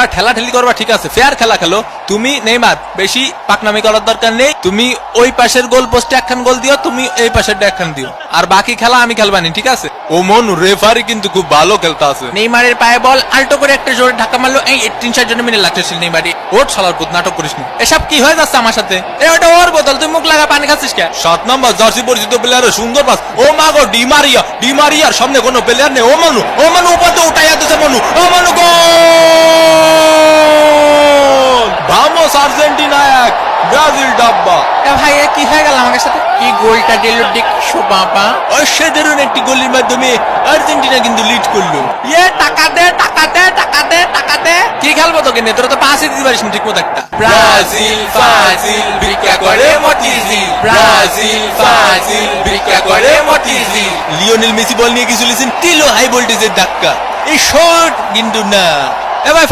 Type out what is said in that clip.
তোমরা ঠেলাঠেলি করবা ঠিক আছে, ফেয়ার খেলা খেলো। তুমি নেইমার বেশি পাকনামি করার দরকার নেই, তুমি ওই পাশের গোল পোস্টে একখান গোল দিও, তুমি এই পাশের একখান দিও, আর বাকি খেলা আমি খেলবানি, ঠিক আছে? ও মনু রেফারি কিন্তু খুব ভালো খেলতে আছে। নেইমারের পায়ে বল আল্টো করে একটা জোরে ধাক্কা মারলো, এই 3-4 মিনিট লাগতেছিল নেইমারি। ওর শালার পুত নাটক করিস না, এসব কি হয়ে যাচ্ছে আমার সাথে? ওটা ওর বোতল, তুই মুখ লাগা পানি খাচ্ছিস কে? 7 নম্বর জার্সি পরিচিত প্লেয়ারের সুন্দর পাস, ও মা গো, ডিমারিয়ার সামনে কোনো প্লেয়ার নেই। ও মনু উপাতে উঠাইয়া দিছে মনু, ও মনু গোল! ভামোস আর্জেন্টিনা 1, ব্রাজিল ডাব্বা। ভাই কি হয়ে গেল আমার সাথে? কি গোলটা দিল দেখছো বাবা, অসাধারণ একটি গোলের মাধ্যমে আর্জেন্টিনা কিন্তু লিড করলো। টাকা দে টাকা দে টাকা দে টাকা দে। কি খেলবো তোকে নিয়ে? তোরা তো পাসই দিতে পারিস ঠিক মতো একটা। ব্রাজিল ফাজিল ভিক্ষা করে মতিঝিল, ব্রাজিল ফাজিল ভিক্ষা করে মতিঝিল। লিওনেল মেসি বল নিয়ে কিছু লিসেন, দিল হাই ভোল্টেজের ধাক্কা, এই শট কিন্তু না। এ ভাই